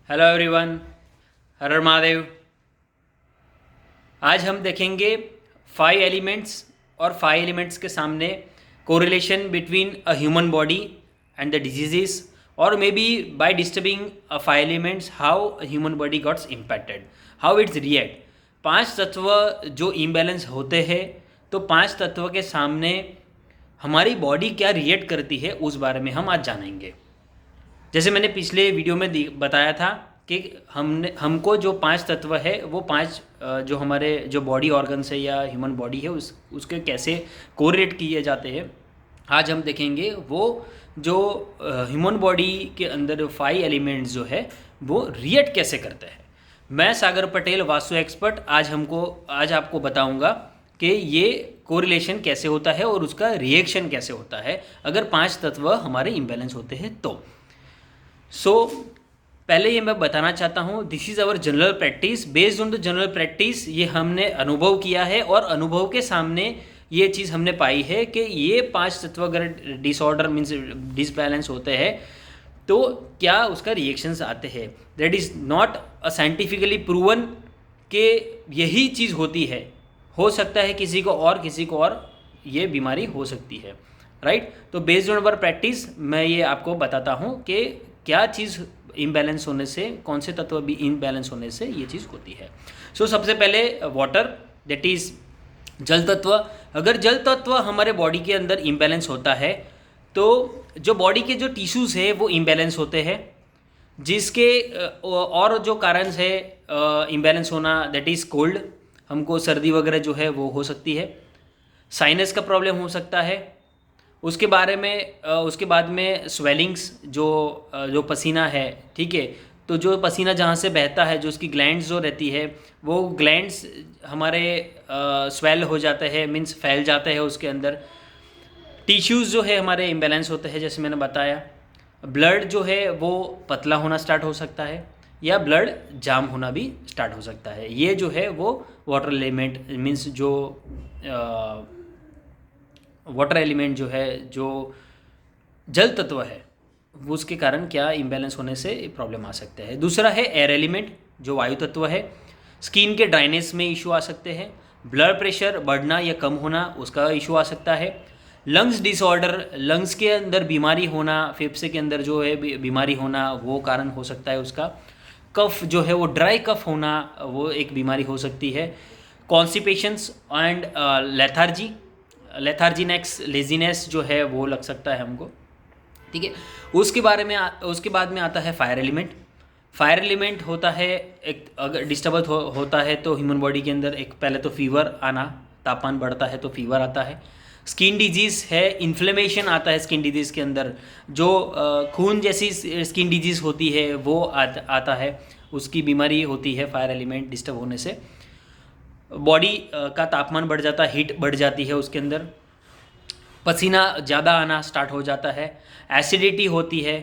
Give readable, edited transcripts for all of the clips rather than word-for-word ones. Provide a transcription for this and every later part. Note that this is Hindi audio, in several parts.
हेलो एवरीवन, हर हर महादेव। आज हम देखेंगे 5 एलिमेंट्स और 5 एलिमेंट्स के सामने correlation between a human body and the diseases, और may be by disturbing 5 elements how human body gots impacted, how its react. 5 तत्व जो इम्बैलेंस होते हैं, तो 5 तत्व के सामने हमारी बॉडी क्या रिएक्ट करती है उस बारे में हम आज जानेंगे। जैसे मैंने पिछले वीडियो में बताया था कि हमको जो 5 तत्व है वो 5 जो हमारे जो बॉडी ऑर्गन्स है या ह्यूमन बॉडी है उसके कैसे कोरिलेट किए जाते हैं। आज हम देखेंगे वो जो ह्यूमन बॉडी के अंदर 5 एलिमेंट्स जो है वो रिएक्ट कैसे करते हैं। मैं सागर पटेल, वास्तु एक्सपर्ट, आज आपको बताऊंगा कि ये कोरिलेशन कैसे होता है और उसका रिएक्शन कैसे होता है अगर 5 तत्व हमारे इम्बैलेंस होते हैं तो। पहले ये मैं बताना चाहता हूँ, this is our general practice. Based on the general practice ये हमने अनुभव किया है और अनुभव के सामने ये चीज़ हमने पाई है कि ये 5 तत्व अगर डिसऑर्डर मीन्स डिसबैलेंस होते हैं तो क्या उसका रिएक्शंस आते हैं। That is not a scientifically proven कि यही चीज़ होती है। हो सकता है किसी को और ये बीमारी हो सकती है, राइट। तो बेस्ड ऑन अवर प्रैक्टिस मैं ये आपको बताता हूँ कि क्या चीज़ इम्बैलेंस होने से, कौन से तत्व भी इम्बैलेंस होने से ये चीज़ होती है। सबसे पहले वाटर, दैट इज़ जल तत्व। अगर जल तत्व हमारे बॉडी के अंदर इम्बैलेंस होता है तो जो बॉडी के जो टिश्यूज़ है वो इम्बैलेंस होते हैं, जिसके और जो कारण है इम्बैलेंस होना, दैट इज़ कोल्ड। हमको सर्दी वगैरह जो है वो हो सकती है। साइनस का प्रॉब्लम हो सकता है। उसके बाद में स्वेलिंग्स, जो पसीना है, ठीक है, तो जो पसीना जहाँ से बहता है, जो उसकी ग्लैंड्स जो रहती है वो ग्लैंड्स हमारे स्वेल हो जाते हैं, मीन्स फैल जाते हैं उसके अंदर। टिश्यूज़ जो है हमारे इम्बैलेंस होते हैं, जैसे मैंने बताया। ब्लड जो है वो पतला होना स्टार्ट हो सकता है या ब्लड जाम होना भी स्टार्ट हो सकता है। ये जो है वो वाटर एलिमेंट मीन्स जो वाटर एलिमेंट जो है, जो जल तत्व है, वो उसके कारण क्या इम्बैलेंस होने से प्रॉब्लम आ सकते हैं। दूसरा है एयर एलिमेंट, जो वायु तत्व है। स्किन के ड्राइनेस में इशू आ सकते हैं। ब्लड प्रेशर बढ़ना या कम होना, उसका इशू आ सकता है। लंग्स डिसऑर्डर, लंग्स के अंदर बीमारी होना, फेफड़े के अंदर जो है बीमारी होना, वो कारण हो सकता है उसका। कफ जो है वो ड्राई कफ होना, वो एक बीमारी हो सकती है। कॉन्स्टिपेशंस एंड लेथार्जी, लेथार्जीनेक्स, लेजीनेस जो है वो लग सकता है हमको, ठीक है। उसके बाद में आता है फायर एलिमेंट। फायर एलिमेंट होता है, एक अगर डिस्टर्ब होता है तो ह्यूमन बॉडी के अंदर एक पहले तो फीवर आना, तापमान बढ़ता है तो फीवर आता है। स्किन डिजीज़ है, इन्फ्लेमेशन आता है स्किन डिजीज़ के अंदर। जो खून जैसी स्किन डिजीज़ होती है वो आता है, उसकी बीमारी होती है फायर एलिमेंट डिस्टर्ब होने से। बॉडी का तापमान बढ़ जाता है, हीट बढ़ जाती है उसके अंदर। पसीना ज़्यादा आना स्टार्ट हो जाता है। एसिडिटी होती है।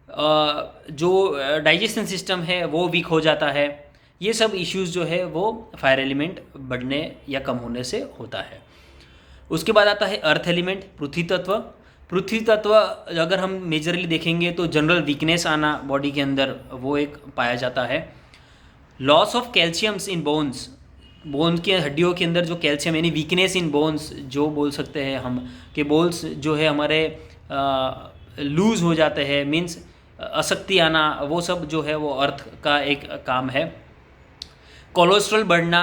जो डाइजेशन सिस्टम है वो वीक हो जाता है। ये सब इश्यूज़ जो है वो फायर एलिमेंट बढ़ने या कम होने से होता है। उसके बाद आता है अर्थ एलिमेंट, पृथ्वी तत्व। पृथ्वी तत्व अगर हम मेजरली देखेंगे तो जनरल वीकनेस आना बॉडी के अंदर, वो एक पाया जाता है। Loss of calciums in bones, bone की हड्डियों के अंदर जो कैल्शियम, यानी वीकनेस इन बोन्स जो बोल सकते हैं हम, कि बोन्स जो है हमारे लूज़ हो जाते हैं, मीन्स अशक्ति आना, वो सब जो है वो अर्थ का एक काम है। कोलेस्ट्रॉल बढ़ना,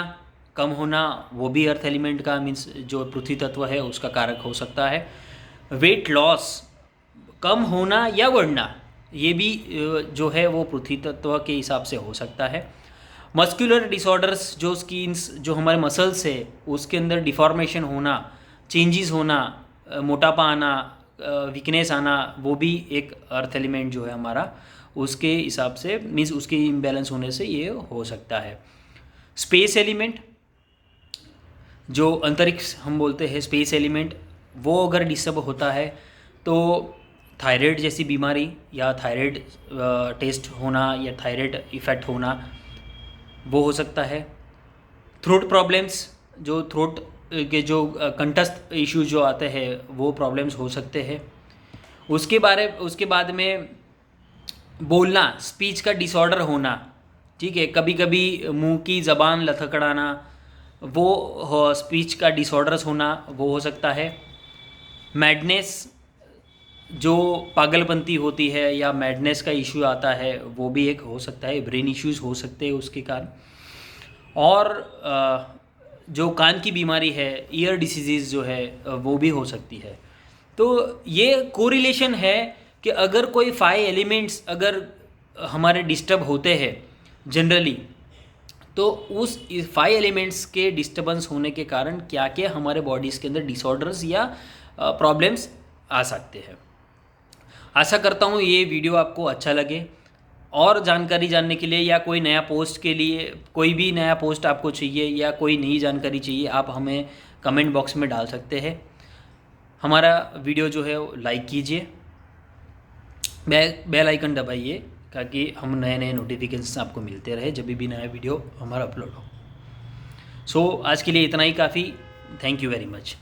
कम होना, वो भी अर्थ एलिमेंट का मीन्स जो पृथ्वी तत्व है उसका कारक हो सकता है। वेट लॉस, कम होना या बढ़ना, ये भी जो है वो पृथ्वी तत्व के हिसाब से हो सकता है। मस्कुलर डिसऑर्डर्स, जो स्किन्स, जो हमारे मसल्स है उसके अंदर डिफॉर्मेशन होना, चेंजेस होना, मोटापा आना, वीकनेस आना, वो भी एक अर्थ एलिमेंट जो है हमारा, उसके हिसाब से मीन्स उसके इम्बैलेंस होने से ये हो सकता है। स्पेस एलिमेंट, जो अंतरिक्ष हम बोलते हैं स्पेस एलिमेंट, वो अगर डिस्टर्ब होता है तो थायराइड जैसी बीमारी या थायराइड टेस्ट होना या थायराइड इफेक्ट होना वो हो सकता है। थ्रोट प्रॉब्लम्स, जो थ्रोट के जो कंठस्थ इश्यूज जो आते हैं वो प्रॉब्लम्स हो सकते हैं। उसके बाद में बोलना, स्पीच का डिसऑर्डर होना, ठीक है, कभी कभी मुंह की ज़बान लथकड़ाना, वो स्पीच का डिसऑर्डर्स होना वो हो सकता है। मैडनेस, जो पागलपंती होती है या मैडनेस का इशू आता है वो भी एक हो सकता है, ब्रेन इश्यूज हो सकते हैं उसके कारण। और जो कान की बीमारी है, ईयर डिसीज़ जो है वो भी हो सकती है। तो ये कोरिलेशन है कि अगर कोई 5 एलिमेंट्स अगर हमारे डिस्टर्ब होते हैं जनरली, तो उस 5 एलिमेंट्स के डिस्टर्बेंस होने के कारण क्या क्या हमारे बॉडीज़ के अंदर डिसऑर्डर्स या प्रॉब्लम्स आ सकते हैं। आशा करता हूँ ये वीडियो आपको अच्छा लगे। और जानकारी जानने के लिए या कोई नया पोस्ट के लिए, कोई भी नया पोस्ट आपको चाहिए या कोई नई जानकारी चाहिए, आप हमें कमेंट बॉक्स में डाल सकते हैं। हमारा वीडियो जो है वो लाइक कीजिए, बेल आइकन दबाइए ताकि हम नए नए नोटिफिकेशन आपको मिलते रहे जब भी नया वीडियो हमारा अपलोड हो। सो आज के लिए इतना ही काफ़ी। Thank you very much.